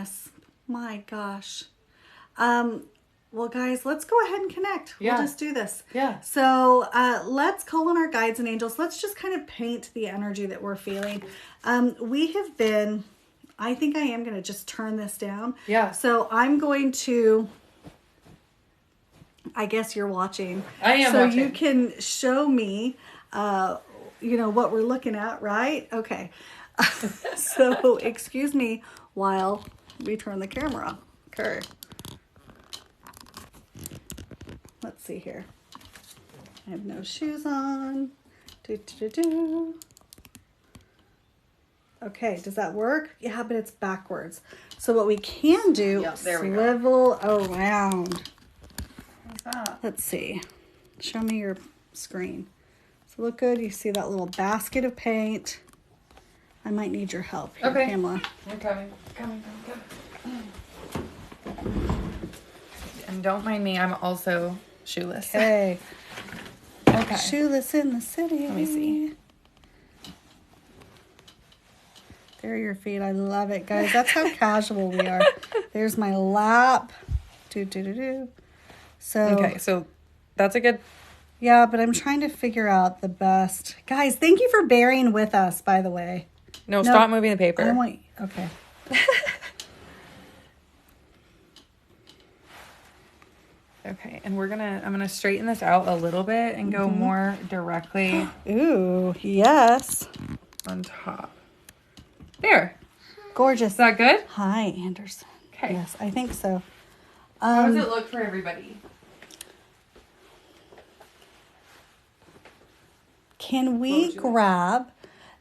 goodness. My gosh. Well, guys, let's go ahead and connect. Yeah. We'll just do this. Yeah. So let's call on our guides and angels. Let's just kind of paint the energy that we're feeling. We have been, I think I am going to just turn this down. Yeah. So I'm going to, I guess you're watching. I am so watching. You can show me, what we're looking at, right? Okay. So excuse me while we turn the camera. Okay. Let's see here. I have no shoes on. Okay, does that work? Yeah, but it's backwards. So what we can do, there we go. swivel around. What's that? Let's see. Show me your screen. Does it look good? You see that little basket of paint? I might need your help here, Okay. Pamela. I'm coming. And don't mind me, I'm also shoeless. Okay. Okay. Shoeless in the city. Let me see. There are your feet. I love it, guys. That's how casual we are. There's my lap. So, Okay, so that's a good... yeah, but I'm trying to figure out the best. Guys, thank you for bearing with us, by the way. No, stop moving the paper. I want... Okay. Okay, and I'm gonna straighten this out a little bit and go more directly Ooh, yes. on top. There. Gorgeous. Is that good? Hi, Anderson. Okay. Yes, I think so. How does it look for everybody? Can we grab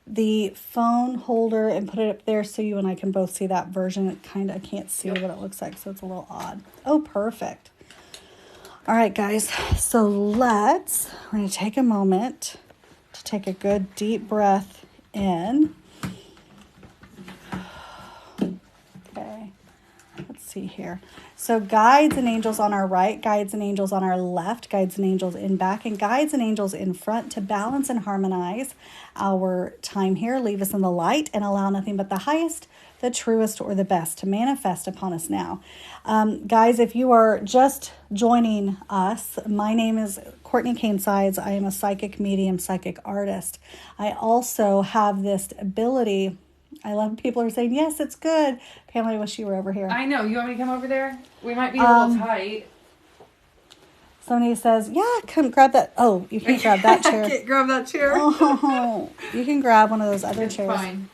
the phone holder and put it up there so you and I can both see that version? It I can't see what it looks like, so it's a little odd. Oh, perfect. All right, guys. So we're going to take a moment to take a good deep breath in. Okay. Let's see here. So guides and angels on our right, guides and angels on our left, guides and angels in back, and guides and angels in front to balance and harmonize our time here. Leave us in the light and allow nothing but the highest, the truest, or the best to manifest upon us now. Guys, if you are just joining us, my name is Courtney Cainsides. I am a psychic medium, psychic artist. I also have this ability. I love people are saying, yes, it's good. Pamela, I wish you were over here. I know. You want me to come over there? We might be a little tight. Somebody says, yeah, come grab that. Oh, you can grab that chair. I can't grab that chair. Oh, you can grab one of those other It's chairs. fine.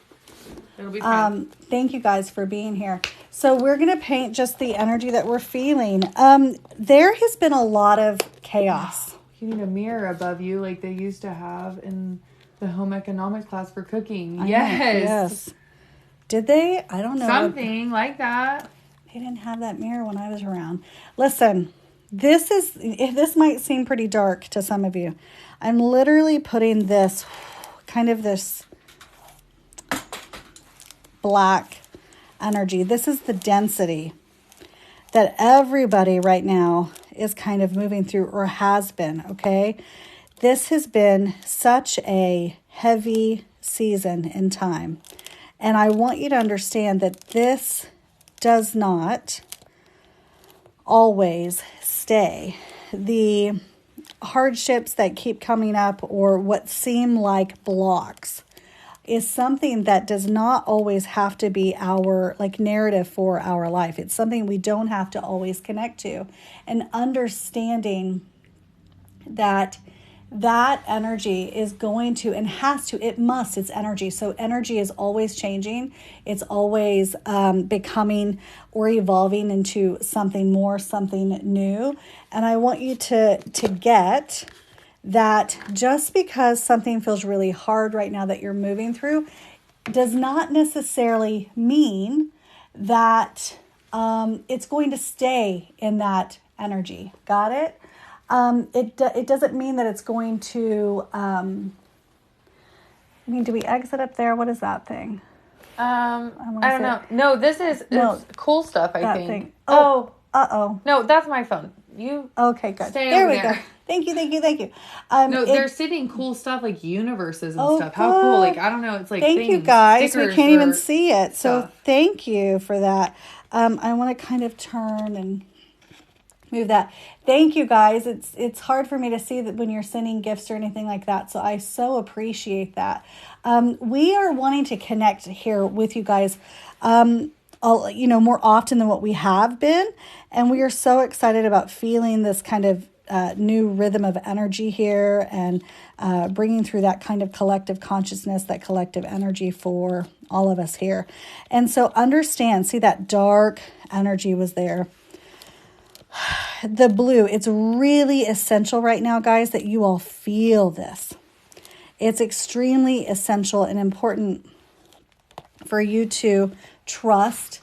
It'll be fine. Thank you guys for being here. So we're going to paint just the energy that we're feeling. There has been a lot of chaos. You need a mirror above you like they used to have in the home economics class for cooking. Yes. Did they? I don't know. Something like that. They didn't have that mirror when I was around. Listen, this might seem pretty dark to some of you. I'm literally putting this black energy. This is the density that everybody right now is kind of moving through or has been, okay? This has been such a heavy season in time. And I want you to understand that this does not always stay. The hardships that keep coming up or what seem like blocks is something that does not always have to be our narrative for our life. It's something we don't have to always connect to. And understanding that energy is going to and has to, it's energy. So energy is always changing. It's always becoming or evolving into something more, something new. And I want you to get that just because something feels really hard right now that you're moving through does not necessarily mean that it's going to stay in that energy. Got it? It doesn't mean that it's going to, do we exit up there? What is that thing? I don't know. No, this is it's cool stuff, I think. Thing. Oh. Uh-oh. No, that's my phone. Okay, good. Stay there over we there. go. Thank you. No, they're sitting cool stuff like universes and stuff. How cool. I don't know. It's like thank things, you guys. We can't even see it. So stuff. thank you for that. I want to kind of turn and move that. Thank you guys. It's hard for me to see that when you're sending gifts or anything like that. So I so appreciate that. We are wanting to connect here with you guys, more often than what we have been. And we are so excited about feeling this kind of new rhythm of energy here and bringing through that kind of collective consciousness, that collective energy for all of us here. And so understand, see that dark energy was there. The blue, it's really essential right now, guys, that you all feel this. It's extremely essential and important for you to trust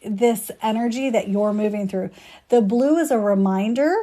this energy that you're moving through. The blue is a reminder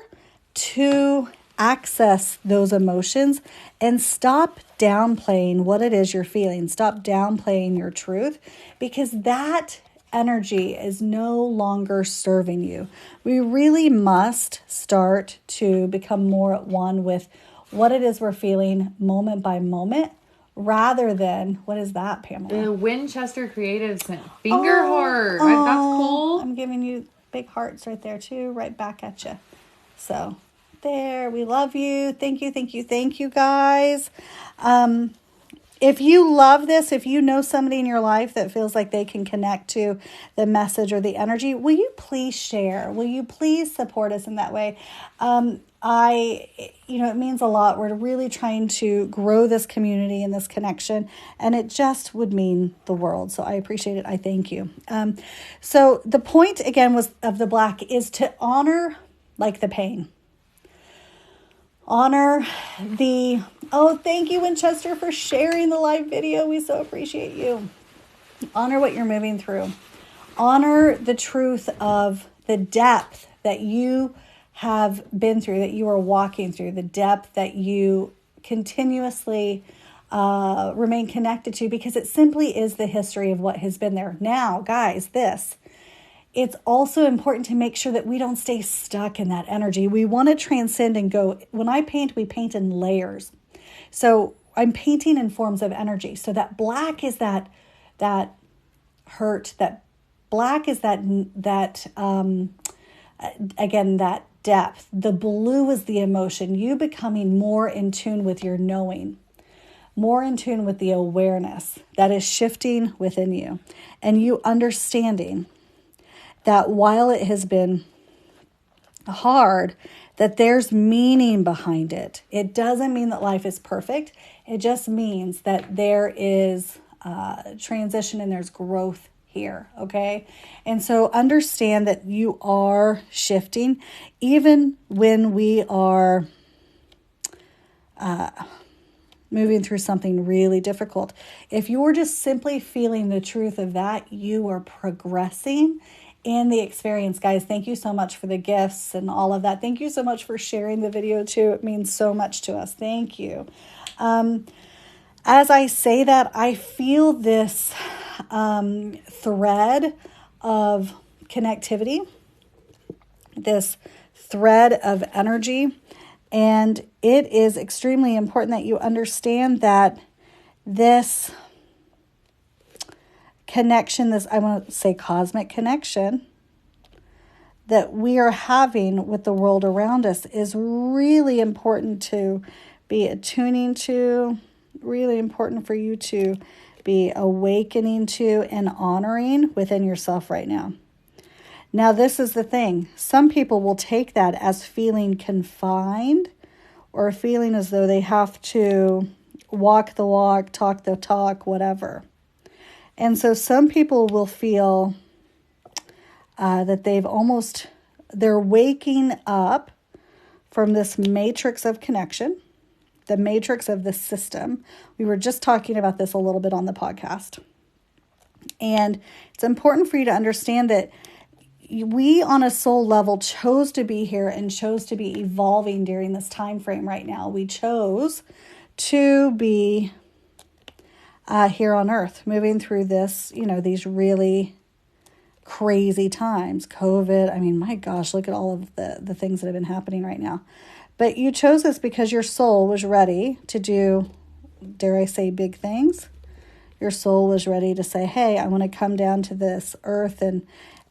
to access those emotions and stop downplaying what it is you're feeling. Stop downplaying your truth, because that energy is no longer serving you. We really must start to become more at one with what it is we're feeling moment by moment, rather than, what is that, Pamela? The Winchester Creative sent finger heart. That's cool. I'm giving you big hearts right there too, right back at you. So there, we love you. Thank you guys. If you love this, if you know somebody in your life that feels like they can connect to the message or the energy, will you please share? Will you please support us in that way? It means a lot. We're really trying to grow this community and this connection, and it just would mean the world. So I appreciate it. I thank you. So the point again of the black is to honor like the pain. Honor thank you, Winchester, for sharing the live video. We so appreciate you. Honor what you're moving through. Honor the truth of the depth that you have been through, that you are walking through, the depth that you continuously remain connected to, because it simply is the history of what has been there. Now, guys, it's also important to make sure that we don't stay stuck in that energy. We want to transcend and go. When I paint, we paint in layers. So I'm painting in forms of energy. So that black is that hurt, that black is that depth. The blue is the emotion. You becoming more in tune with your knowing, more in tune with the awareness that is shifting within you, and you understanding that while it has been hard, that there's meaning behind it. It doesn't mean that life is perfect. It just means that there is transition and there's growth here, okay? And so understand that you are shifting, even when we are moving through something really difficult. If you're just simply feeling the truth of that, you are progressing in the experience. Guys, thank you so much for the gifts and all of that. Thank you so much for sharing the video too. It means so much to us. Thank you. As I say that, I feel this thread of connectivity, this thread of energy, and it is extremely important that you understand that this connection, this, I want to say cosmic connection that we are having with the world around us is really important to be attuning to, really important for you to be awakening to and honoring within yourself right now. Now, this is the thing. Some people will take that as feeling confined or feeling as though they have to walk the walk, talk the talk, whatever. And so some people will feel that they're waking up from this matrix of connection, the matrix of the system. We were just talking about this a little bit on the podcast. And it's important for you to understand that we on a soul level chose to be here and chose to be evolving during this time frame right now. We chose to be here on earth, moving through this, these really crazy times. COVID, I mean, my gosh, look at all of the things that have been happening right now. But you chose this because your soul was ready to do, dare I say, big things. your soul was ready to say, hey, I want to come down to this earth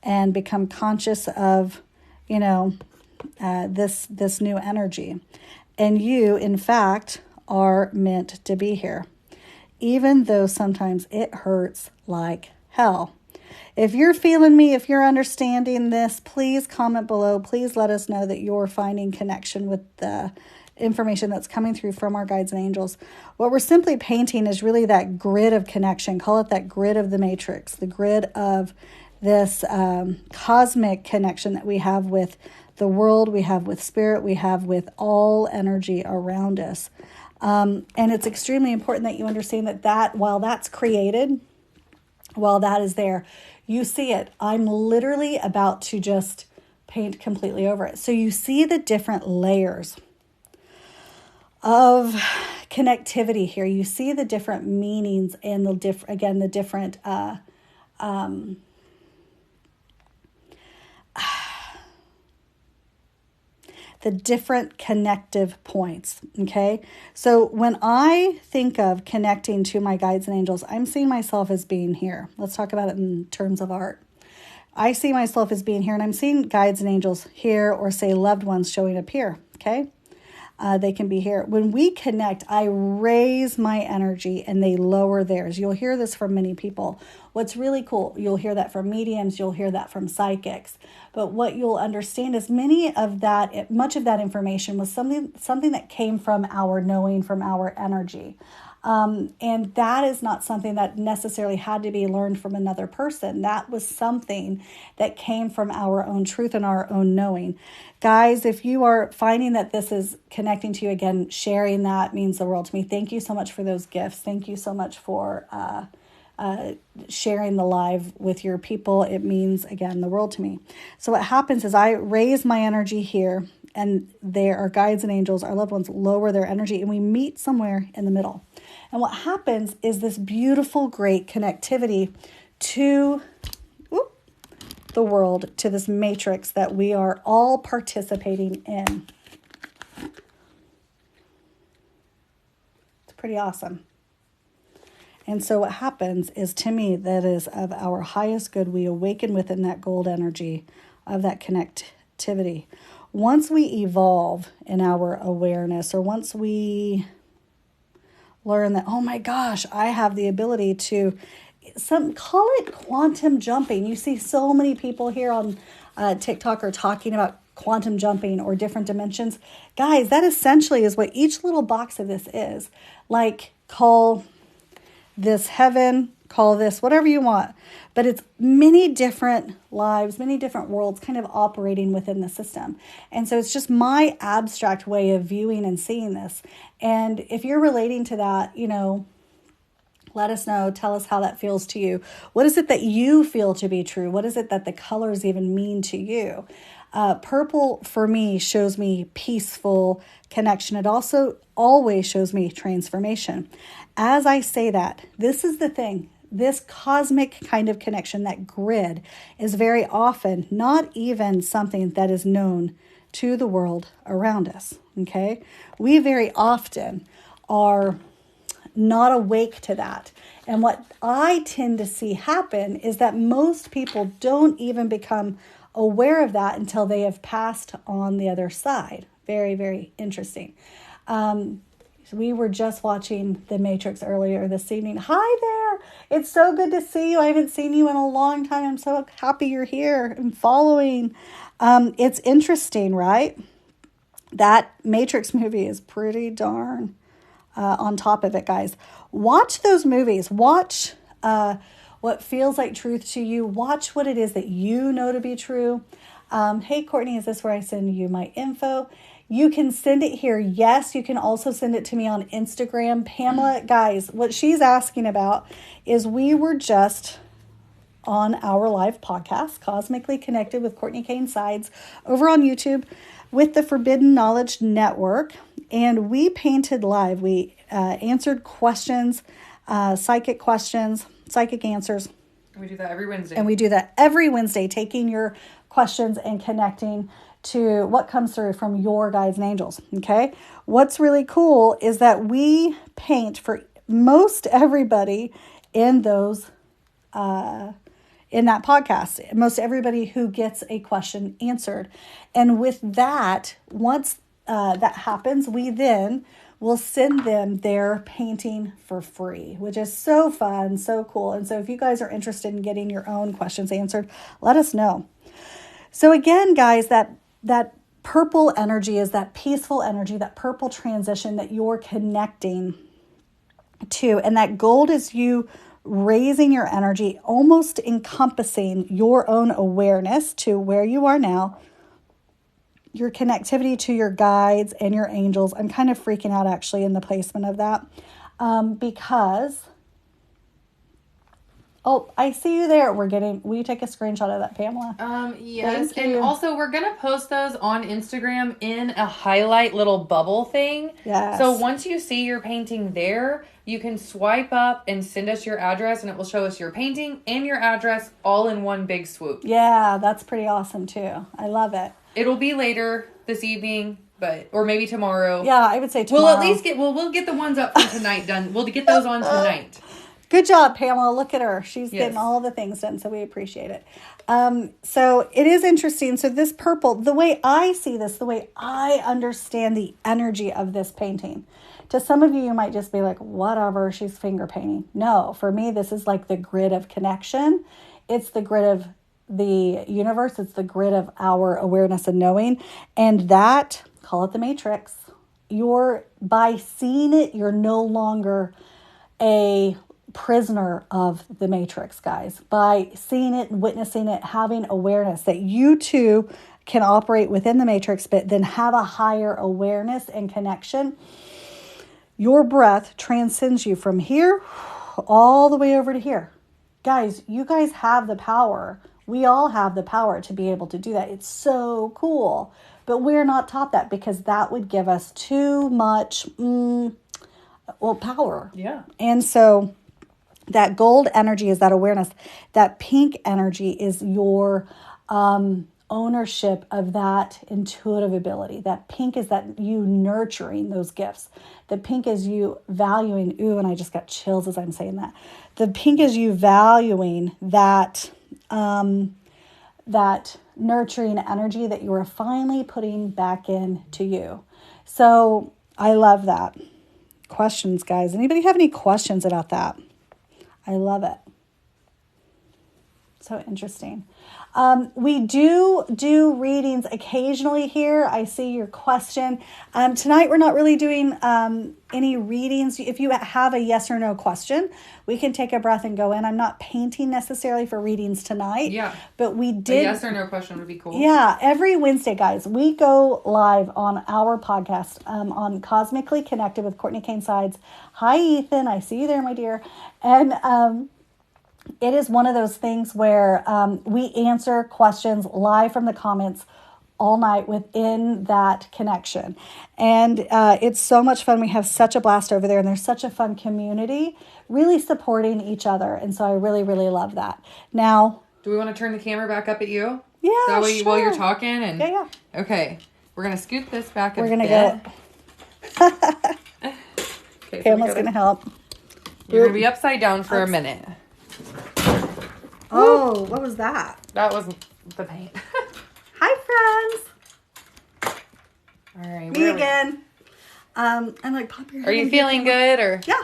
and become conscious of, this new energy. And you, in fact, are meant to be here, even though sometimes it hurts like hell. If you're feeling me, if you're understanding this, please comment below. Please let us know that you're finding connection with the information that's coming through from our guides and angels. What we're simply painting is really that grid of connection. Call it that grid of the matrix, the grid of this cosmic connection that we have with the world, we have with spirit, we have with all energy around us. And it's extremely important that you understand that while that's created, while that is there, you see it. I'm literally about to just paint completely over it. So you see the different layers of connectivity here. You see the different meanings and the different the different connective points. Okay. So when I think of connecting to my guides and angels, I'm seeing myself as being here. Let's talk about it in terms of art. I see myself as being here, and I'm seeing guides and angels here, or say loved ones showing up here. Okay. They can be here. When we connect, I raise my energy and they lower theirs. You'll hear this from many people. What's really cool, you'll hear that from mediums, you'll hear that from psychics. But what you'll understand is much of that information was something that came from our knowing, from our energy. And that is not something that necessarily had to be learned from another person. That was something that came from our own truth and our own knowing. Guys, if you are finding that this is connecting to you, again, sharing that means the world to me. Thank you so much for those gifts. Thank you so much for sharing the live with your people. It means, again, the world to me. So what happens is I raise my energy here, and there are guides and angels, our loved ones, lower their energy, and we meet somewhere in the middle. And what happens is this beautiful, great connectivity to the world, to this matrix that we are all participating in. It's pretty awesome. And so what happens is, to me, that is of our highest good. We awaken within that gold energy of that connectivity. Once we evolve in our awareness, or once we learn that, oh my gosh, I have the ability to, call it quantum jumping. You see so many people here on TikTok are talking about quantum jumping or different dimensions. Guys, that essentially is what each little box of this is. Like, call this heaven, call this whatever you want. But it's many different lives, many different worlds kind of operating within the system. And so it's just my abstract way of viewing and seeing this. And if you're relating to that, let us know. Tell us how that feels to you. What is it that you feel to be true? What is it that the colors even mean to you? Purple for me shows me peaceful connection. It also always shows me transformation. As I say that, this is the thing. This cosmic kind of connection, that grid, is very often not even something that is known to the world around us. Okay? We very often are not awake to that. And what I tend to see happen is that most people don't even become aware of that until they have passed on the other side. Very, very interesting. We were just watching The Matrix earlier this evening. Hi there. It's so good to see you. I haven't seen you in a long time. I'm so happy you're here and following. It's interesting, right? That Matrix movie is pretty darn on top of it, guys. Watch those movies. Watch what feels like truth to you. Watch what it is that you know to be true. Hey, Courtney, is this where I send you my info? You can send it here. Yes, you can also send it to me on Instagram. Pamela, guys, what she's asking about is we were just on our live podcast, Cosmically Connected with Courtney Kane Sides, over on YouTube with the Forbidden Knowledge Network. And we painted live. We answered questions, psychic answers. We do that every Wednesday. And we do that every Wednesday, taking your questions and connecting to what comes through from your guides and angels. Okay. What's really cool is that we paint for most everybody in those, in that podcast. Most everybody who gets a question answered. And with that, once that happens, we then will send them their painting for free, which is so fun, so cool. And so if you guys are interested in getting your own questions answered, let us know. So again, guys, that purple energy is that peaceful energy, that purple transition that you're connecting to. And that gold is you raising your energy, almost encompassing your own awareness to where you are now, your connectivity to your guides and your angels. I'm kind of freaking out actually in the placement of that because... Oh, I see you there. Will you take a screenshot of that, Pamela? Yes. And also we're going to post those on Instagram in a highlight little bubble thing. Yes. So once you see your painting there, you can swipe up and send us your address and it will show us your painting and your address all in one big swoop. Yeah, that's pretty awesome too. I love it. It'll be later this evening, or maybe tomorrow. Yeah, I would say tomorrow. We'll at least we'll get the ones up from tonight done. We'll get those on tonight. Good job, Pamela. Look at her. She's getting all the things done, so we appreciate it. So it is interesting. So this purple, the way I see this, the way I understand the energy of this painting, to some of you, you might just be like, whatever, she's finger painting. No, for me, this is like the grid of connection. It's the grid of the universe. It's the grid of our awareness and knowing. And that, call it the matrix, by seeing it, you're no longer a prisoner of the matrix, guys. By seeing it and witnessing it, having awareness that you too can operate within the matrix, but then have a higher awareness and connection. Your breath transcends you from here all the way over to here. Guys, you guys have the power. We all have the power to be able to do that. It's so cool. But we're not taught that because that would give us too much, power. Yeah. And so that gold energy is that awareness. That pink energy is your ownership of that intuitive ability. That pink is that you nurturing those gifts. The pink is you valuing, and I just got chills as I'm saying that. The pink is you valuing that that nurturing energy that you are finally putting back into you. So I love that. Questions, guys? Anybody have any questions about that? I love it. So interesting. We do readings occasionally here. I see your question. Tonight we're not really doing any readings. If you have a yes or no question, we can take a breath and go in. I'm not painting necessarily for readings tonight. Yeah. But we did. A yes or no question would be cool. Yeah. Every Wednesday, guys, we go live on our podcast on Cosmically Connected with Courtney Kane Sides. Hi, Ethan. I see you there, my dear. And it is one of those things where we answer questions live from the comments all night within that connection. And it's so much fun. We have such a blast over there, and there's such a fun community really supporting each other. And so I really, really love that. Now, do we want to turn the camera back up at you? Yeah, that way sure. While you're talking? And Yeah. Okay. We're going to scoot this back a bit. We're going to go. Okay, Pamela's going to help. You're going to be upside down for a minute. Oh, what was that? That was the paint. Hi, friends. All right. Me again. I'm like, pop your head. Are you feeling good or? Yeah.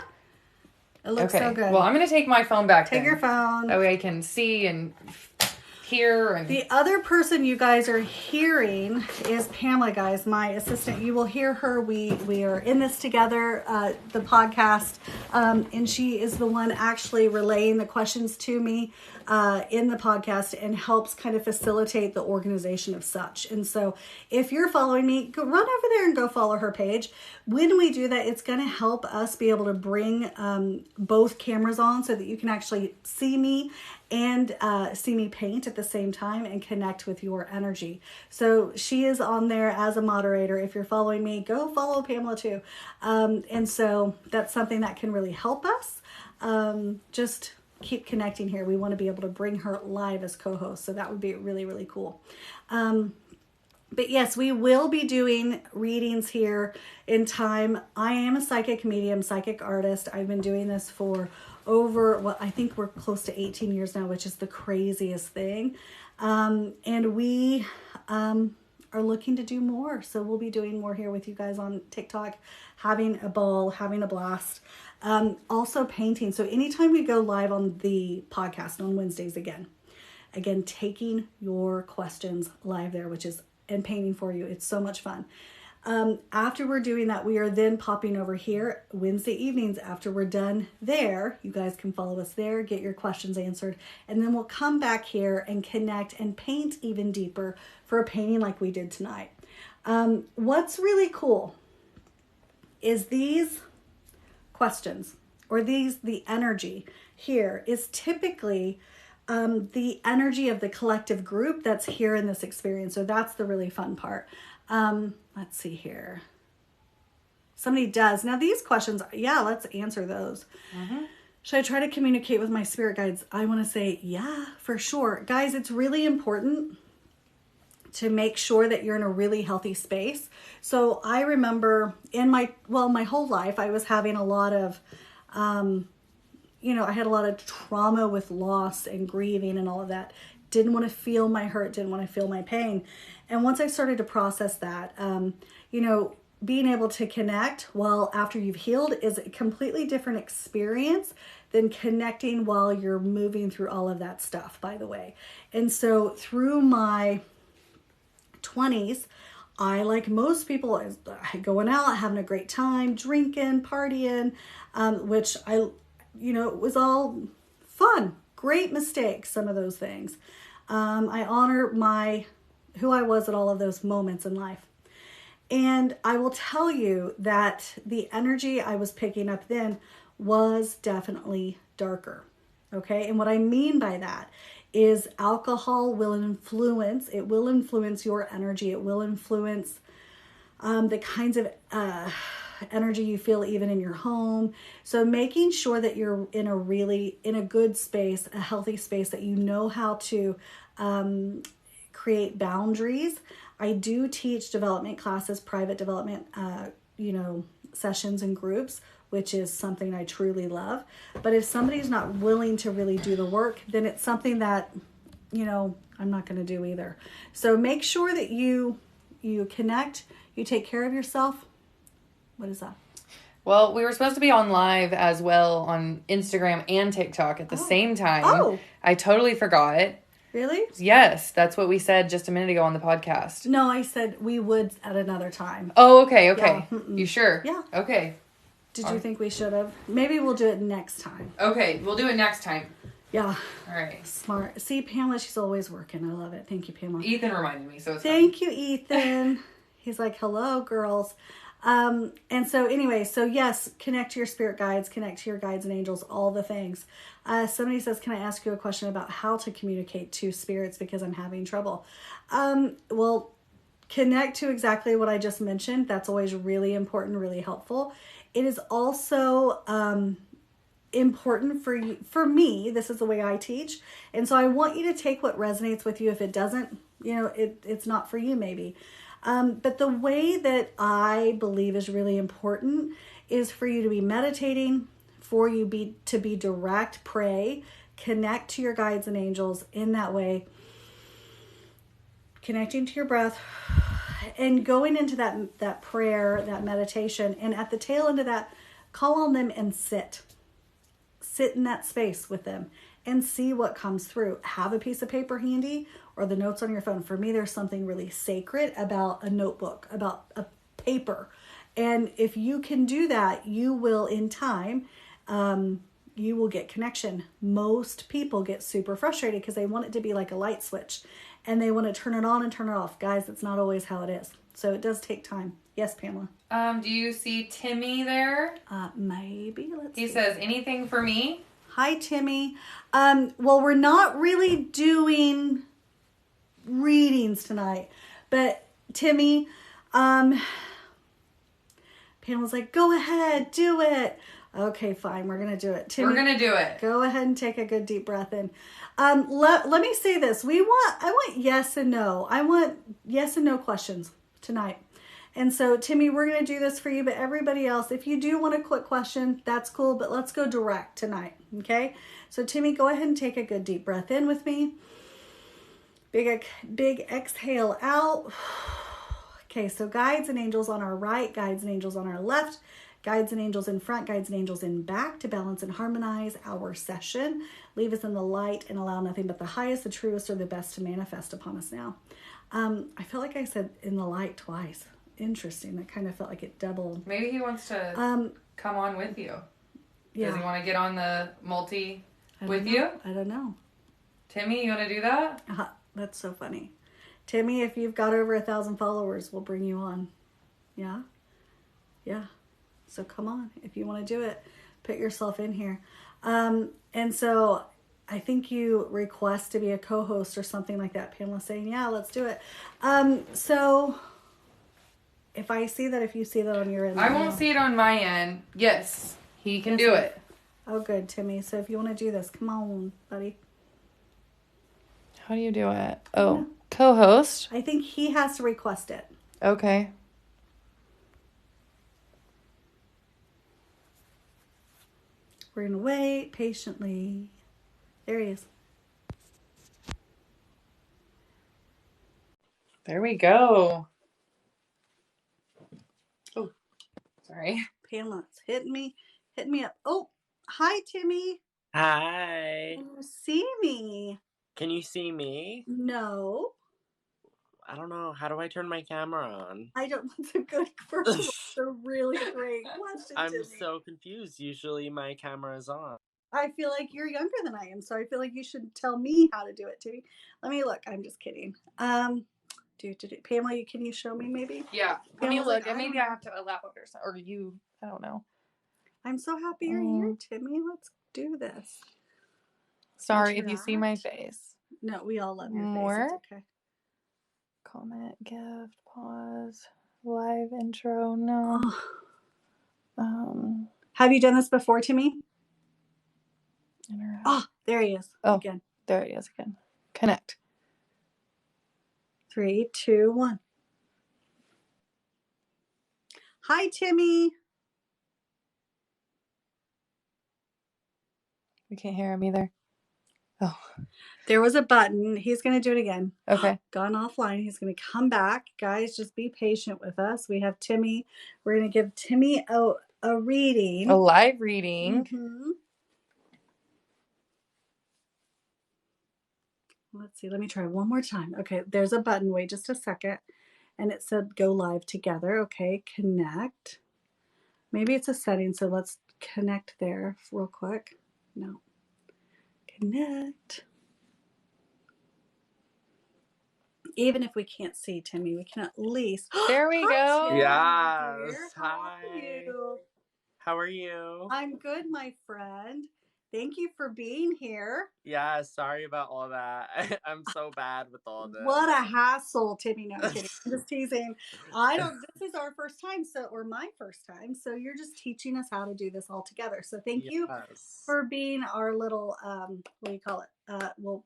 It looks so good. Well, I'm going to take my phone back. Take your phone. That way I can see and hear. And the other person you guys are hearing is Pamela, guys, my assistant. You will hear her. We are in this together, the podcast, and she is the one actually relaying the questions to me in the podcast and helps kind of facilitate the organization of such. And so if you're following me, go run over there and go follow her page. When we do that, it's going to help us be able to bring both cameras on so that you can actually see me and see me paint at the same time and connect with your energy. So she is on there as a moderator. If you're following me, go follow Pamela too. And so that's something that can really help us. Just keep connecting here. We want to be able to bring her live as co-host. So that would be really, really cool. But yes, we will be doing readings here in time. I am a psychic medium, psychic artist. I've been doing this for over, I think we're close to 18 years now, which is the craziest thing. And we are looking to do more. So we'll be doing more here with you guys on TikTok, having a ball, having a blast. Also painting. So anytime we go live on the podcast on Wednesdays again, taking your questions live there, and painting for you. It's so much fun. After we're doing that, we are then popping over here Wednesday evenings. After we're done there, you guys can follow us there, get your questions answered, and then we'll come back here and connect and paint even deeper for a painting like we did tonight. What's really cool is these questions, or the energy here is typically the energy of the collective group that's here in this experience. So that's the really fun part. Let's see here. Somebody does. Now these questions, let's answer those. Mm-hmm. Should I try to communicate with my spirit guides? I want to say, yeah, for sure. Guys, it's really important to make sure that you're in a really healthy space. So I remember in my whole life, I was having a lot of, I had a lot of trauma with loss and grieving and all of that. Didn't want to feel my hurt, didn't want to feel my pain. And once I started to process that, being able to connect after you've healed is a completely different experience than connecting while you're moving through all of that stuff, by the way. And so through my 20s, I, like most people, going out, having a great time, drinking, partying, which it was all fun. Great mistakes, some of those things. I honor who I was at all of those moments in life. And I will tell you that the energy I was picking up then was definitely darker. Okay. And what I mean by that is alcohol will influence your energy. It will influence the kinds of energy you feel even in your home. So making sure that you're in a good space, a healthy space, that you know how to create boundaries. I do teach development classes, private development, sessions and groups, which is something I truly love. But if somebody's not willing to really do the work, then it's something that, I'm not going to do either. So make sure that you connect, you take care of yourself. What is that? Well, we were supposed to be on live as well on Instagram and TikTok at the same time. Oh. I totally forgot. Really? Yes, that's what we said just a minute ago on the podcast. No, I said we would at another time. Oh, okay. Yeah. You sure? Yeah. Okay. Did you think we should have? Maybe we'll do it next time. Okay, we'll do it next time. Yeah. All right. Smart. See, Pamela, she's always working. I love it. Thank you, Pamela. Ethan reminded me, so it's Thank you, Ethan. He's like, hello, girls. And so anyway, yes, connect to your spirit guides, connect to your guides and angels, all the things. Somebody says, can I ask you a question about how to communicate to spirits because I'm having trouble? Well, connect to exactly what I just mentioned. That's always really important, really helpful. It is also important for me. This is the way I teach. And so I want you to take what resonates with you. If it doesn't, it's not for you maybe. But the way that I believe is really important is for you to be meditating, for you to be direct, pray, connect to your guides and angels in that way, connecting to your breath, and going into that prayer, that meditation, and at the tail end of that, call on them and sit in that space with them and see what comes through. Have a piece of paper handy or the notes on your phone. For me, there's something really sacred about a notebook, about a paper. And if you can do that, you will, in time, you will get connection. Most people get super frustrated because they want it to be like a light switch and they want to turn it on and turn it off. Guys, that's not always how it is. So it does take time. Yes, Pamela. Do you see Timmy there? Maybe. He says, anything for me? Hi, Timmy. Well, we're not really doing readings tonight, but Timmy, Pamela's like, go ahead, do it. Okay, fine. We're going to do it. Timmy, we're going to do it. Go ahead and take a good deep breath in. Let me say this. I want yes and no. I want yes and no questions tonight. And so, Timmy, we're going to do this for you, but everybody else, if you do want a quick question, that's cool, but let's go direct tonight, okay? So, Timmy, go ahead and take a good deep breath in with me. Big exhale out. Okay, so guides and angels on our right, guides and angels on our left, guides and angels in front, guides and angels in back to balance and harmonize our session. Leave us in the light and allow nothing but the highest, the truest, or the best to manifest upon us now. I feel like I said in the light twice. Interesting. That kind of felt like it doubled. Maybe he wants to come on with you. Yeah. Does he want to get on the multi with you? I don't know. Timmy, you want to do that? That's so funny. Timmy, if you've got over 1,000 followers, we'll bring you on. Yeah? Yeah. So come on. If you want to do it, put yourself in here. And so I think you request to be a co-host or something like that. Pamela's saying, yeah, let's do it. So if you see that on your end. I won't see it on my end. Yes, he can do it. Oh, good, Timmy. So if you want to do this, come on, buddy. How do you do it? Oh, co-host. I think he has to request it. Okay. We're going to wait patiently. There he is. There we go. Oh, sorry. Pamela's hitting me up. Oh, hi, Timmy. Hi. Can you see me? Can you see me? No. I don't know. How do I turn my camera on? I don't. That's a good first. It's a really great question. I'm Timmy. so confused. Usually my camera is on. I feel like you're younger than I am, so I feel like you should tell me how to do it, Timmy. Let me look. I'm just kidding. Pamela, can you show me maybe? Yeah. Let me Pamela's look. like, Maybe I have to allow it or you. I don't know. I'm so happy you're here, Timmy. Let's do this. Sorry if you see my face. No, we all love your More? face. It's okay. Comment, gift, pause, live intro. No. Have you done this before, Timmy? Interact. Oh, there he is. Oh, again. There he is again. Connect. 3, 2, 1. Hi, Timmy. We can't hear him either. Oh. There was a button. He's going to do it again. Okay. Gone offline. He's going to come back. Guys, just be patient with us. We have Timmy. We're going to give Timmy a reading. A live reading. Mm-hmm. Let's see. Let me try one more time. Okay, there's a button. Wait just a second. And it said go live together. Okay, connect. Maybe it's a setting, so let's connect there real quick. No. Connect. Even if we can't see Timmy, we can at least. There we go. Timmy, Yes. dear. Hi. How are you? I'm good, my friend. Thank you for being here. Yeah, sorry about all that. I'm so bad with all this. What a hassle, Timmy. No, I'm kidding. I'm just teasing. This is our first time, or my first time. So you're just teaching us how to do this all together. So thank you for being our little, what do you call it?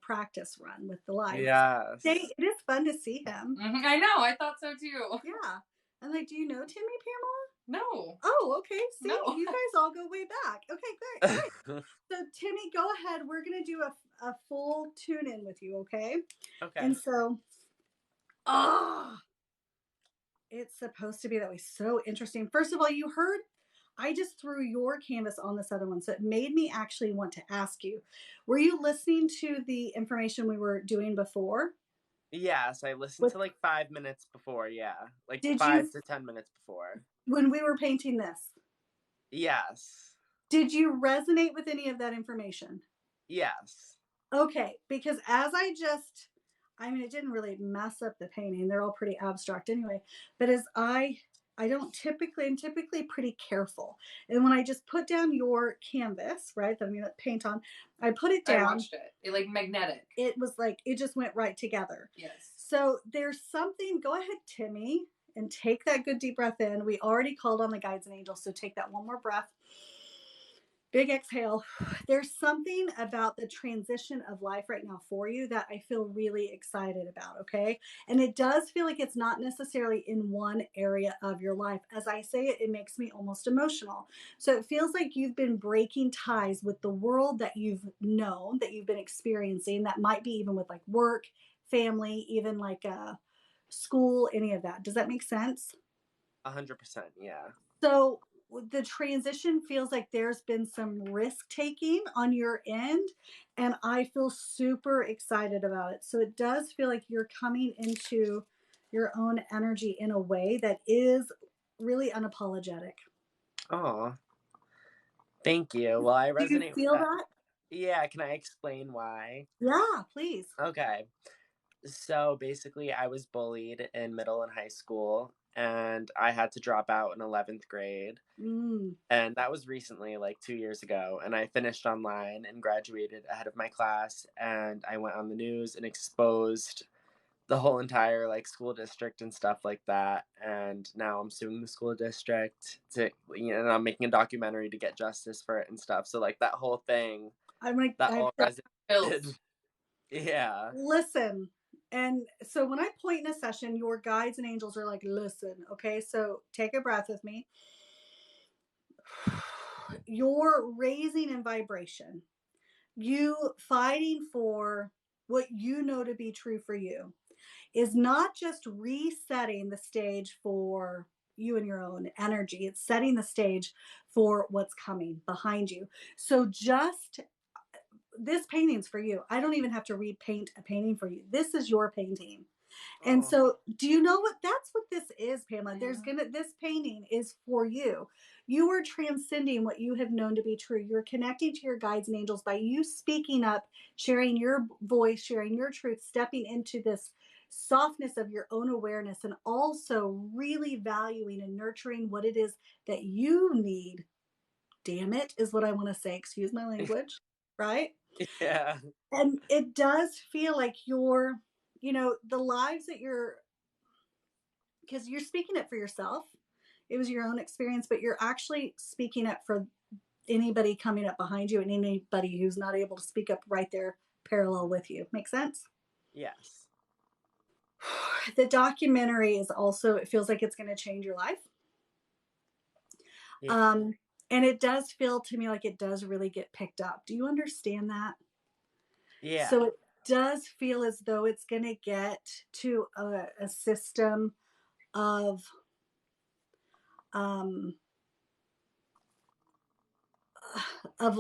Practice run with the live. Yes. It is fun to see him. Mm-hmm. I know. I thought so too. Yeah. I'm like, do you know Timmy, Pamela? No. Oh, okay. See, no. You guys all go way back. Okay, great. So, Timmy, go ahead. We're going to do a full tune-in with you, okay? Okay. And so, it's supposed to be that way. So interesting. First of all, you heard, I just threw your canvas on this other one, so it made me actually want to ask you, were you listening to the information we were doing before? Yes, I listened to like 5 minutes before, yeah. Like 5 to 10 minutes before. When we were painting this? Yes. Did you resonate with any of that information? Yes. Okay, because it didn't really mess up the painting. They're all pretty abstract anyway. But as I'm typically pretty careful. And when I just put down your canvas, right, that I'm going to paint on, I put it down. I watched it. It like magnetic. It was like, it just went right together. Yes. So there's something, go ahead, Timmy, and take that good deep breath in. We already called on the guides and angels, so take that one more breath. Big exhale. There's something about the transition of life right now for you that I feel really excited about, okay? And it does feel like it's not necessarily in one area of your life. As I say it, it makes me almost emotional. So it feels like you've been breaking ties with the world that you've known, that you've been experiencing, that might be even with like work, family, even like school, any of that. Does that make sense? 100%, yeah. So the transition feels like there's been some risk taking on your end, and I feel super excited about it. So it does feel like you're coming into your own energy in a way that is really unapologetic. Oh, thank you. Well, I Do you resonate with feel that. that? Yeah, can I explain why? Yeah, please. Okay. So basically, I was bullied in middle and high school, and I had to drop out in 11th grade. Mm. And that was recently, like 2 years ago. And I finished online and graduated ahead of my class. And I went on the news and exposed the whole entire like school district and stuff like that. And now I'm suing the school district to, and I'm making a documentary to get justice for it and stuff. So like that whole thing, I'm like, that all resonated. Feels. Yeah. listen. And so when I point in a session, your guides and angels are like, listen, okay, so take a breath with me. You're raising in vibration, you fighting for what you know to be true for you is not just resetting the stage for you and your own energy, it's setting the stage for what's coming behind you. So just this painting's for you. I don't even have to repaint a painting for you. This is your painting. And Oh. so, do you know what that's what this is, Pamela? There's gonna this painting is for you. You are transcending what you have known to be true. You're connecting to your guides and angels by you speaking up, sharing your voice, sharing your truth, stepping into this softness of your own awareness, and also really valuing and nurturing what it is that you need. Damn it, is what I want to say. Excuse my language, right? Yeah. And it does feel like you're, the lives that you're, because you're speaking it for yourself. It was your own experience, but you're actually speaking it for anybody coming up behind you and anybody who's not able to speak up right there parallel with you. Make sense? Yes. The documentary is also, it feels like it's going to change your life. Yeah. And it does feel to me like it does really get picked up. Do you understand that? Yeah. So it does feel as though it's going to get to a system of um, of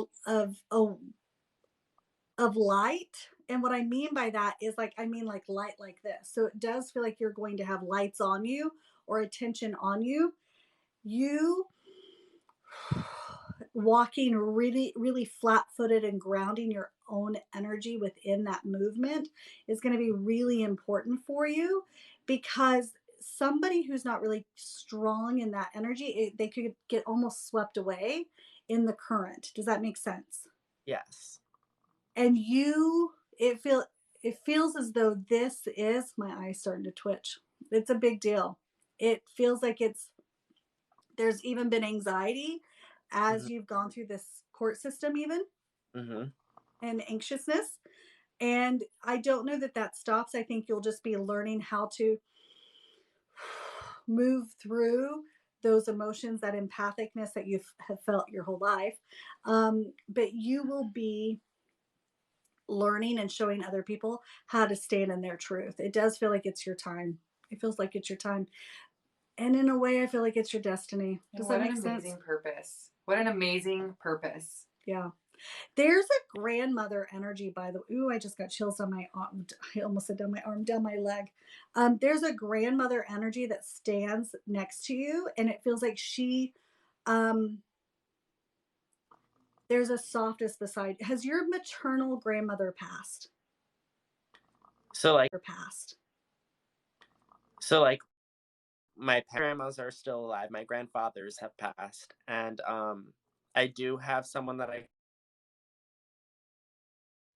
of light. And what I mean by that is like, I mean like light like this. So it does feel like you're going to have lights on you or attention on you. You walking really, really flat footed and grounding your own energy within that movement is going to be really important for you, because somebody who's not really strong in that energy, they could get almost swept away in the current. Does that make sense? Yes. And it feels as though this is, my eyes starting to twitch. It's a big deal. It feels like there's even been anxiety as Mm-hmm. you've gone through this court system, even, Mm-hmm. and anxiousness. And I don't know that that stops. I think you'll just be learning how to move through those emotions, that empathicness that you have felt your whole life. But you will be learning and showing other people how to stand in their truth. It does feel like it's your time. It feels like it's your time. And in a way, I feel like it's your destiny. Does that make sense? What an amazing purpose. What an amazing purpose. Yeah. There's a grandmother energy, by the way. Ooh, I just got chills on my arm. I almost said down my arm, down my leg. There's a grandmother energy that stands next to you, and it feels like um, there's a softness beside. Has your maternal grandmother passed? So like, Or passed? my grandmas are still alive. My grandfathers have passed, and I do have someone that I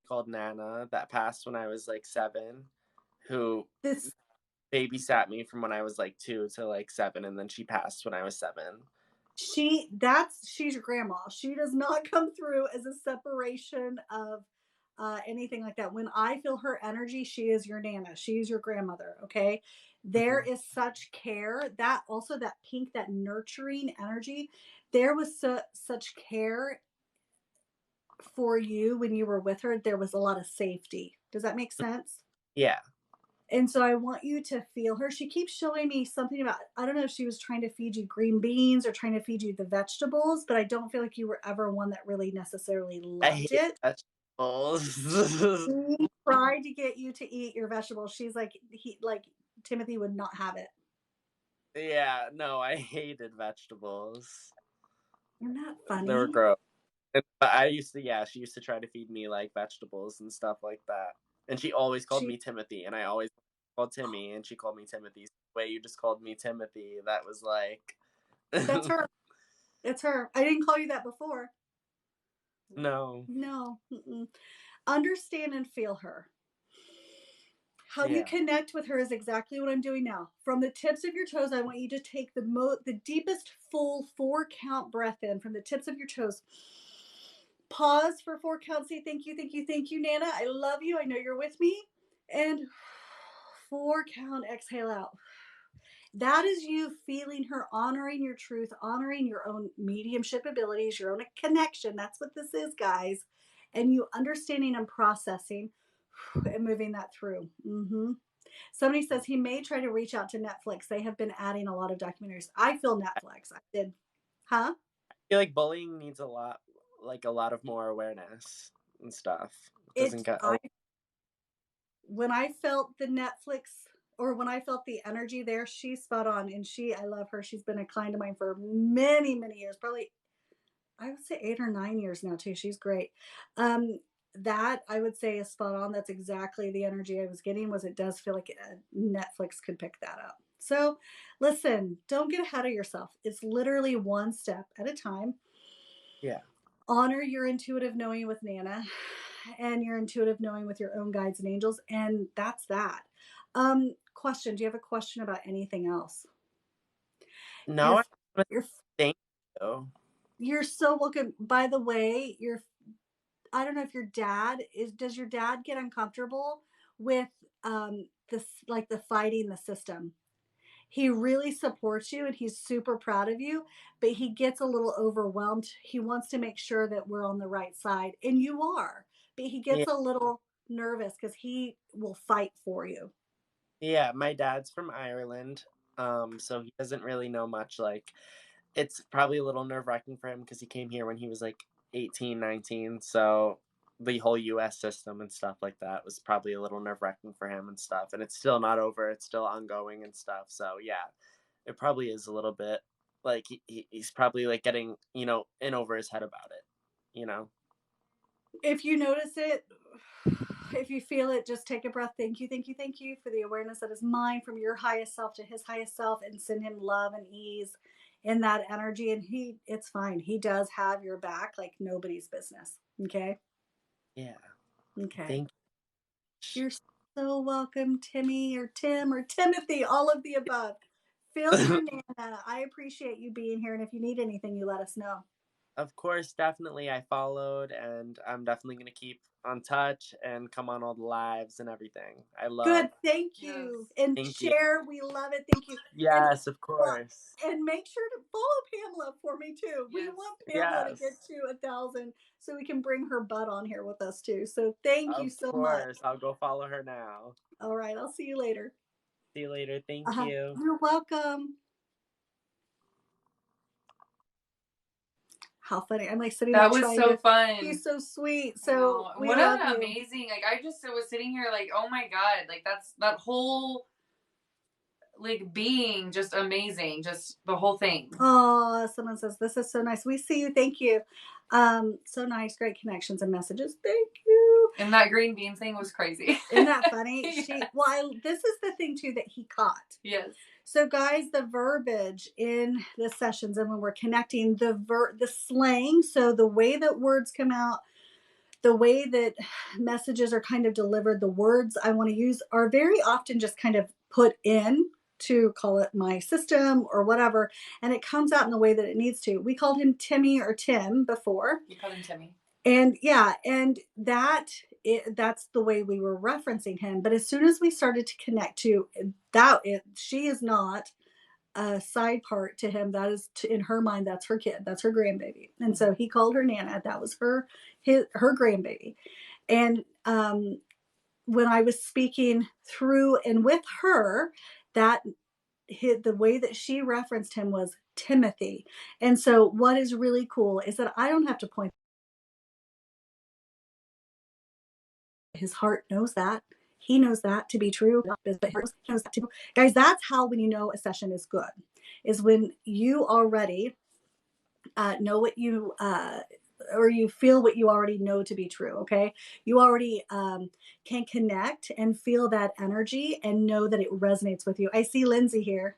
called Nana that passed when I was like 7, who This babysat me from when I was like 2 to like 7, and then she passed when I was 7. She's your grandma. She does not come through as a separation of anything like that. When I feel her energy, she is your nana. She's your grandmother. Okay. There Mhm. is such care, that also that pink, that nurturing energy. There was such care for you when you were with her. There was a lot of safety. Does that make sense? Yeah. And so I want you to feel her. She keeps showing me something about, I don't know if she was trying to feed you green beans or trying to feed you the vegetables, but I don't feel like you were ever one that really necessarily I loved hate it. vegetables. She tried to get you to eat your vegetables. She's like, Timothy would not have it. Yeah, no, I hated vegetables. Isn't that They were funny? gross. But I used to, yeah, she used to try to feed me like vegetables and stuff like that. And she always called She, me Timothy, and I always called Timmy, and she called me Timothy. So the way you just called me Timothy, that was like, that's her. It's her. I didn't call you that before. no, No. Mm-mm. Understand and feel her. How you yeah, connect with her is exactly what I'm doing now. From the tips of your toes, I want you to take the deepest full 4 count breath in from the tips of your toes. Pause for 4 counts. Say thank you, thank you, thank you, Nana. I love you. I know you're with me. And 4 count exhale out. That is you feeling her, honoring your truth, honoring your own mediumship abilities, your own connection. That's what this is, guys. And you understanding and processing and moving that through. Somebody says he may try to reach out to Netflix. They have been adding a lot of documentaries. I feel Netflix. I did. Huh? I feel like bullying needs a lot of more awareness and stuff. It doesn't get a I when I felt the Netflix or when I felt the energy there, she's spot on. And I love her. She's been a client of mine for many, many years, probably I would say 8 or 9 years now too. She's great. That I would say is spot on. That's exactly the energy I was getting. Was it does feel like Netflix could pick that up. So, listen, don't get ahead of yourself. It's literally one step at a time. yeah. Honor your intuitive knowing with Nana, and your intuitive knowing with your own guides and angels, and that's that. Question: do you have a question about anything else? Now You're I want to you're thank you. you're so welcome. By the way, I don't know if your dad does your dad get uncomfortable with this, like the fighting the system? He really supports you and he's super proud of you, but he gets a little overwhelmed. He wants to make sure that we're on the right side, and you are, but he Yeah, gets a little nervous because he will fight for you. yeah. My dad's from Ireland, so he doesn't really know much. Like, it's probably a little nerve wracking for him because he came here when he was like 18, 19. So the whole US system and stuff like that was probably a little nerve wracking for him and stuff. And it's still not over, it's still ongoing and stuff. So yeah, it probably is a little bit like he's probably like getting, in over his head about it, you know? If you notice it, if you feel it, just take a breath. Thank you, thank you, thank you for the awareness that is mine from your highest self to his highest self, and send him love and ease in that energy. And it's fine. He does have your back like nobody's business. Okay. Yeah. Okay. Thank You're so welcome, Timmy or Tim or Timothy, all of the above. Feel your you. Nana. I appreciate you being here. And if you need anything, you let us know. Of course, definitely I followed, and I'm definitely going to keep on touch and come on all the lives and everything. I love. Good. Thank Yes. you. And Thank you. share. We love it. Thank you. And Yes, of well, course. and make sure to follow Pamela for me too. We Yes. want Pamela to get Yes, to 1,000 so we can bring her butt on here with us too. So thank you of so much. course. I'll go follow her now. All right. I'll see you later. See you later. Thank you. You're welcome. How funny. I'm like sitting there That was trying so to be fun. so sweet. I So know. And we what love an you. amazing, like, I just was sitting here like, oh my God, like, that whole, like, being just amazing. Just the whole thing. Oh, someone says this is so nice. We see you. Thank you. So nice, great connections and messages. Thank you. And that green bean thing was crazy. Isn't that funny? Yes. This is the thing too that he caught. Yes. So guys, the verbiage in the sessions and when we're connecting the slang, so the way that words come out, the way that messages are kind of delivered, the words I want to use are very often just kind of put in. to call it my system or whatever, and it comes out in the way that it needs to. We called him Timmy or Tim before. You called him Timmy. And yeah, and that's the way we were referencing him. But as soon as we started to connect to that, she is not a side part to him. That is in her mind, that's her kid, that's her grandbaby. And so he called her Nana. That was her grandbaby. And when I was speaking through and with her, that the way that she referenced him was Timothy. And so what is really cool is that I don't have to point. His heart knows that. He knows that to be true. But he knows that too. Guys, that's how when you know a session is good, is when you already know what you or you feel what you already know to be true. Okay, you already can connect and feel that energy and know that it resonates with you. I see Lindsay here.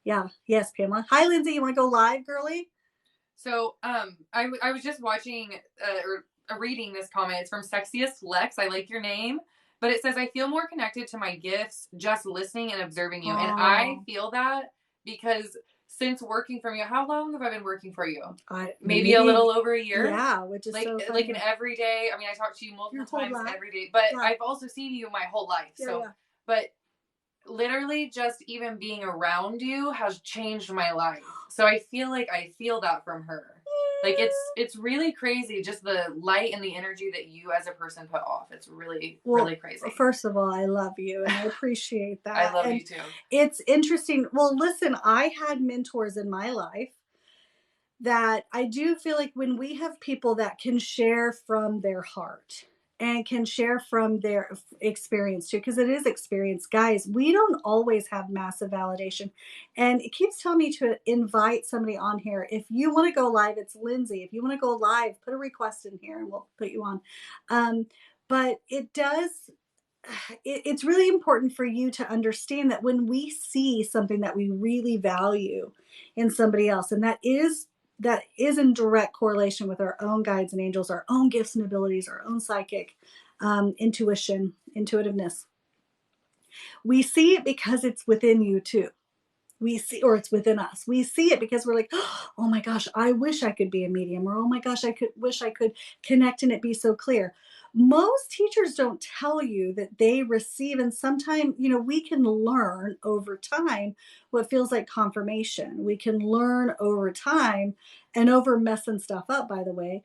Yeah. Yes, Pamela. Hi, Lindsay. You want to go live, girly? So I was just watching or reading this comment. It's from Sexiest Lex. I like your name. But it says, I feel more connected to my gifts just listening and observing you. And I feel that because since working from you, how long have I been working for you? Maybe a little over a year. Yeah, which is like so like an everyday. I mean, I talk to you multiple times every day, but Yeah. I've also seen you my whole life. But literally just even being around you has changed my life. So I feel like I feel that from her. Like it's really crazy, just the light and the energy that you as a person put off. It's really crazy. First of all, I love you and I appreciate that. I love you too. It's interesting. Well, listen, I had mentors in my life that I do feel like when we have people that can share from their heart and can share from their experience too, because it is experience, guys, we don't always have massive validation. And it keeps telling me to invite somebody on here. If you want to go live, it's Lindsay. If you want to go live, put a request in here and we'll put you on. But it's really important for you to understand that when we see something that we really value in somebody else, and that is in direct correlation with our own guides and angels, our own gifts and abilities, our own psychic intuitiveness. We see it because it's within you too. We see, or it's within us. We see it because we're like, oh my gosh, I wish I could be a medium, or oh my gosh, wish I could connect and it be so clear. Most teachers don't tell you that they receive, and sometimes, we can learn over time what feels like confirmation. We can learn over time and over messing stuff up, by the way,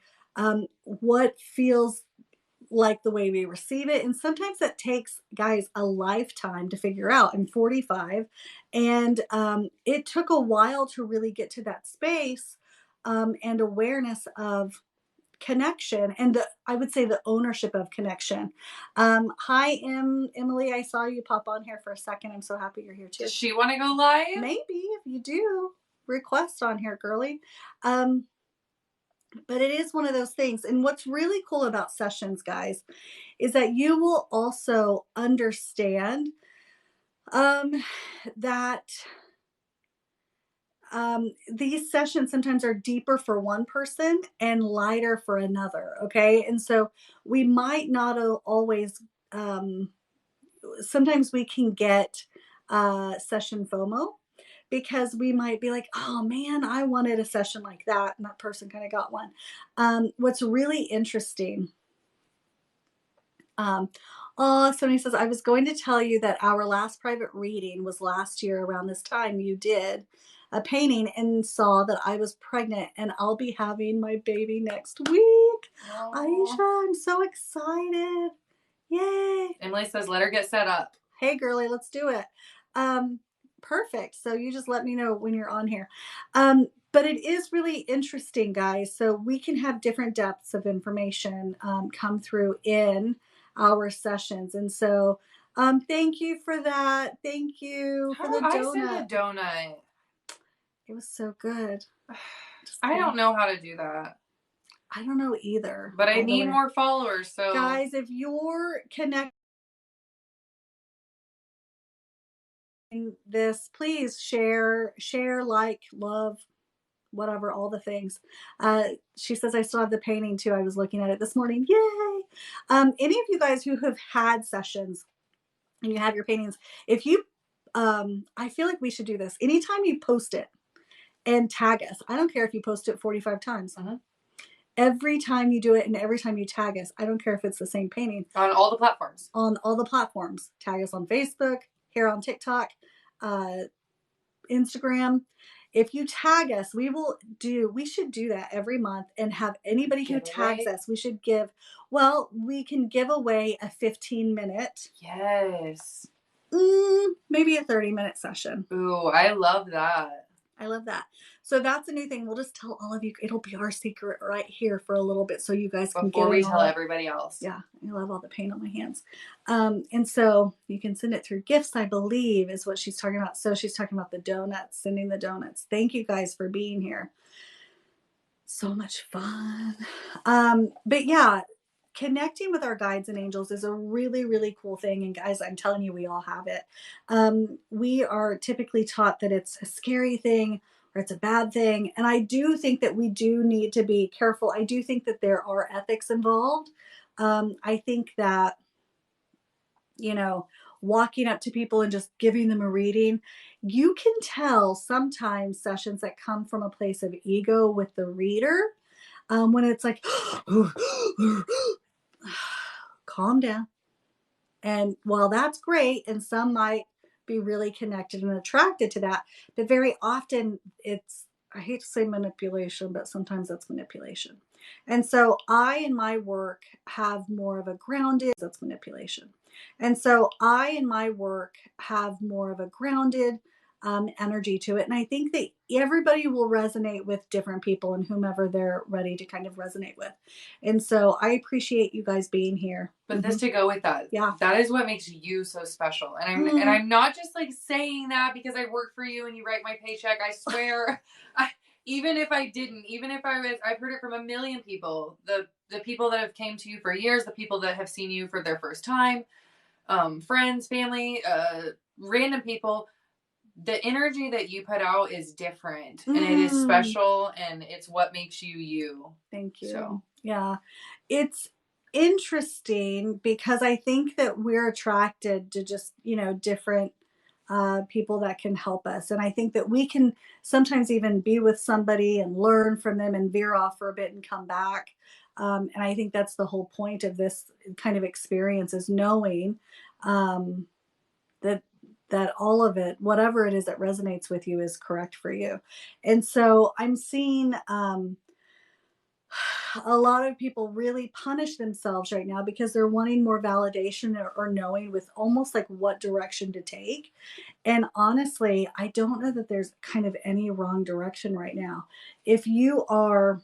what feels like the way we receive it. And sometimes that takes, guys, a lifetime to figure out. I'm 45, and it took a while to really get to that space and awareness of connection, and I would say the ownership of connection. Hi, Emily. I saw you pop on here for a second. I'm so happy you're here too. Does she want to go live? Maybe, if you do, request on here, girly. But it is one of those things. And what's really cool about sessions, guys, is that you will also understand that these sessions sometimes are deeper for one person and lighter for another. Okay. And so we might not always, sometimes we can get session FOMO, because we might be like, oh man, I wanted a session like that. And that person kind of got one. What's really interesting. Somebody says, I was going to tell you that our last private reading was last year around this time. You did a painting and saw that I was pregnant and I'll be having my baby next week. Aww. Aisha, I'm so excited. Yay. Emily says, let her get set up. Hey, girly, let's do it. Perfect. So you just let me know when you're on here. But it is really interesting, guys. So we can have different depths of information come through in our sessions. And so thank you for that. Thank you for the donut. I sent a donut. It was so good. I don't know how to do that. I don't know either. But I need more followers. So guys, if you're connected this, please share, like, love, whatever, all the things. She says, I still have the painting too. I was looking at it this morning. Yay. Any of you guys who have had sessions and you have your paintings, if you I feel like we should do this. Anytime you post it and tag us, I don't care if you post it 45 times. Every time you do it and every time you tag us, I don't care if it's the same painting. On all the platforms. On all the platforms. Tag us on Facebook, here on TikTok, Instagram. If you tag us, we should do that every month and have anybody who tags us, we can give away a 15-minute. Yes. Maybe a 30-minute session. Ooh, I love that. I love that. So that's a new thing. We'll just tell all of you. It'll be our secret right here for a little bit so you guys can before we tell everybody else. Yeah, I love all the paint on my hands. And so you can send it through gifts, I believe, is what she's talking about. So she's talking about the donuts, sending the donuts. Thank you guys for being here. So much fun. But yeah, connecting with our guides and angels is a really, really cool thing. And guys, I'm telling you, we all have it. We are typically taught that it's a scary thing or it's a bad thing. And I do think that we do need to be careful. I do think that there are ethics involved. I think that, walking up to people and just giving them a reading, you can tell sometimes sessions that come from a place of ego with the reader, when it's like, calm down. And while that's great, and some might be really connected and attracted to that, but very often it's, I hate to say manipulation, but sometimes that's manipulation. And so in my work have more of a grounded, that's manipulation. And so in my work have more of a grounded energy to it. And I think that everybody will resonate with different people and whomever they're ready to kind of resonate with. And so I appreciate you guys being here. But this to go with that, that is what makes you so special. And I'm not just like saying that because I work for you and you write my paycheck. I swear, even if I didn't, even if I've heard it from a million people, the people that have came to you for years, the people that have seen you for their first time, friends, family, random people. The energy that you put out is different and it is special and it's what makes you you. Thank you. So. Yeah. It's interesting because I think that we're attracted to just, different people that can help us. And I think that we can sometimes even be with somebody and learn from them and veer off for a bit and come back. And I think that's the whole point of this kind of experience, is knowing that all of it, whatever it is that resonates with you, is correct for you. And so I'm seeing a lot of people really punish themselves right now because they're wanting more validation or knowing with almost like what direction to take. And honestly, I don't know that there's kind of any wrong direction right now. If you are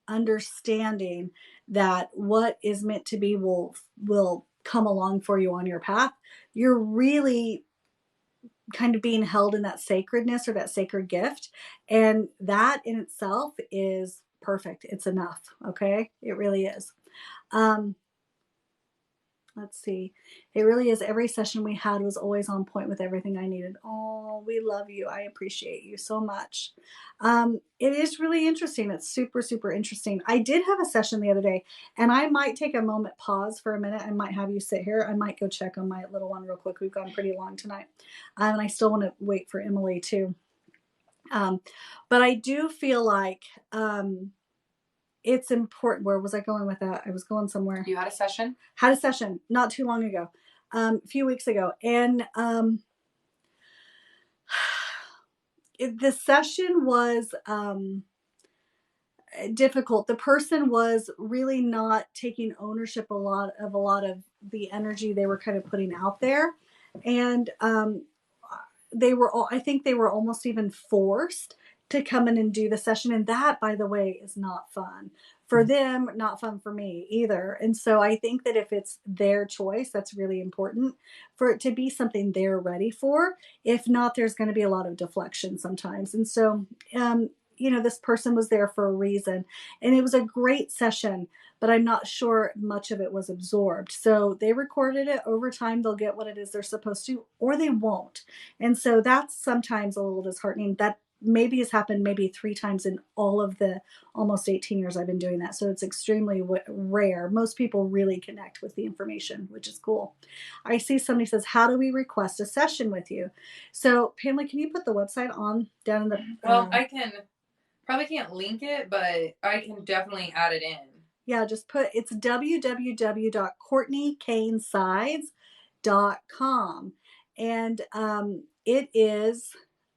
understanding that what is meant to be will come along for you on your path, you're really kind of being held in that sacredness or that sacred gift. And that in itself is perfect. It's enough. Okay. It really is. Let's see. It really is. Every session we had was always on point with everything I needed. Oh, we love you. I appreciate you so much. It is really interesting. It's super, super interesting. I did have a session the other day, and I might take a moment, pause for a minute. I might have you sit here. I might go check on my little one real quick. We've gone pretty long tonight. And I still want to wait for Emily too. But I do feel like, it's important. Where was I going with that? I was going somewhere. You had a session? Had a session not too long ago, a few weeks ago. And the session was difficult. The person was really not taking ownership a lot of the energy they were kind of putting out there. And I think they were almost even forced to come in and do the session. And that, by the way, is not fun for them, not fun for me either. And so I think that if it's their choice, that's really important for it to be something they're ready for. If not, there's going to be a lot of deflection sometimes. And so, this person was there for a reason, and it was a great session, but I'm not sure much of it was absorbed. So they recorded it. Over time, they'll get what it is they're supposed to, or they won't. And so that's sometimes a little disheartening. maybe has happened maybe 3 times in all of the almost 18 years I've been doing that. So it's extremely rare. Most people really connect with the information, which is cool. I see somebody says, how do we request a session with you? So Pamela, can you put the website on down in the... Well, I can, probably can't link it, but I can definitely add it in. Yeah, just put, it's www.courtneycanesides.com. And it is,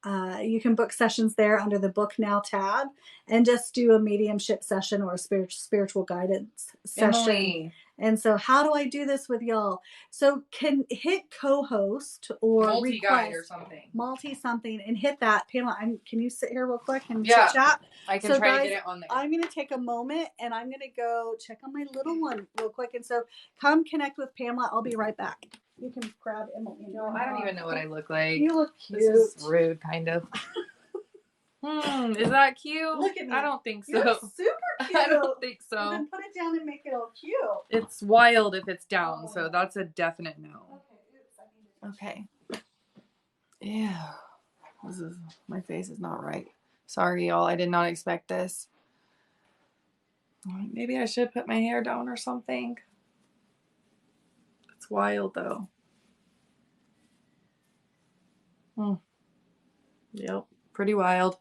you can book sessions there under the Book Now tab and just do a mediumship session or a spiritual guidance session. Emily. And so how do I do this with y'all? So can hit co-host or multi-guide request, or something. Multi-something, and hit that. Pamela, can you sit here real quick and Yeah, chat? I can try to get it on there. I'm going to take a moment and I'm going to go check on my little one real quick. And so come connect with Pamela. I'll be right back. You can grab Emily. No, I don't even know what I look like. You look cute. This is rude, kind of. Is that cute? Look at me. I don't think so. You're super cute. I don't think so. Well, then put it down and make it all cute. It's wild if it's down, so that's a definite no. Okay. Yeah. My face is not right. Sorry, y'all. I did not expect this. Maybe I should put my hair down or something. It's wild, though. Yep. Pretty wild.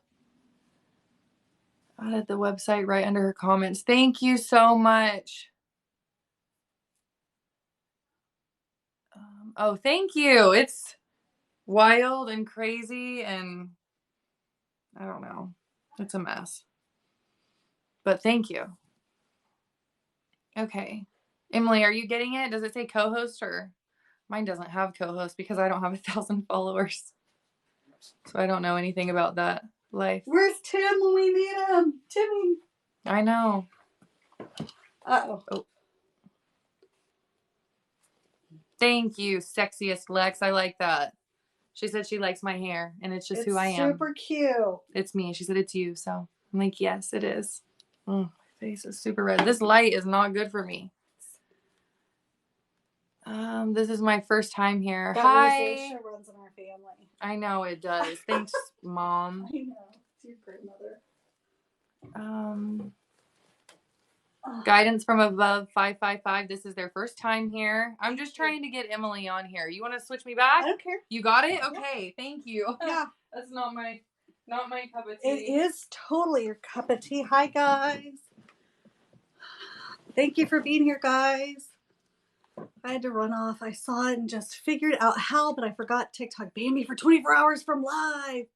Added the website right under her comments. Thank you so much. Oh, thank you. It's wild and crazy and I don't know. It's a mess. But thank you. Okay. Emily, are you getting it? Does it say co-host or mine doesn't have co-host because I don't have 1,000 followers. So I don't know anything about that life. Where's Tim when we need him? Timmy. I know. Uh-oh. Oh. Thank you, sexiest Lex. I like that. She said she likes my hair, and it's just who I am. Super cute. It's me. She said it's you, so I'm like, yes, it is. My face is super red. This light is not good for me. This is my first time here. That Hi. rosacea runs in our family. I know it does. Thanks, Mom. I know. It's your grandmother. Guidance from above 555. This is their first time here. I'm just trying to get Emily on here. You want to switch me back? I don't care. You got it? Okay. Thank you. Yeah. That's not my cup of tea. It is totally your cup of tea. Hi, guys. Thank you for being here, guys. I had to run off. I saw it and just figured out how, but I forgot TikTok banned me for 24 hours from live.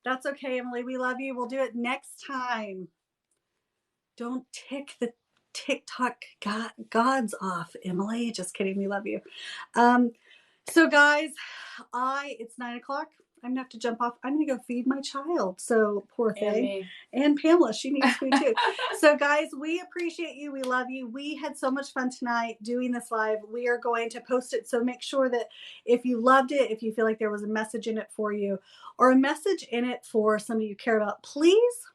That's okay, Emily. We love you. We'll do it next time. Don't tick the TikTok gods off, Emily. Just kidding. We love you. So guys, it's 9 o'clock. I'm gonna have to jump off. I'm gonna go feed my child. So poor thing. And Pamela, she needs food too. So guys, we appreciate you. We love you. We had so much fun tonight doing this live. We are going to post it. So make sure that if you loved it, if you feel like there was a message in it for you or a message in it for somebody you care about, please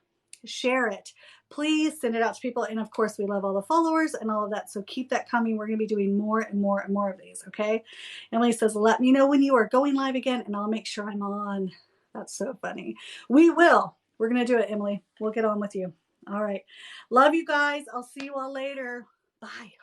share it. Please send it out to people. And of course, we love all the followers and all of that. So keep that coming. We're going to be doing more and more and more of these. Okay. Emily says, let me know when you are going live again and I'll make sure I'm on. That's so funny. We will. We're going to do it, Emily. We'll get on with you. All right. Love you guys. I'll see you all later. Bye.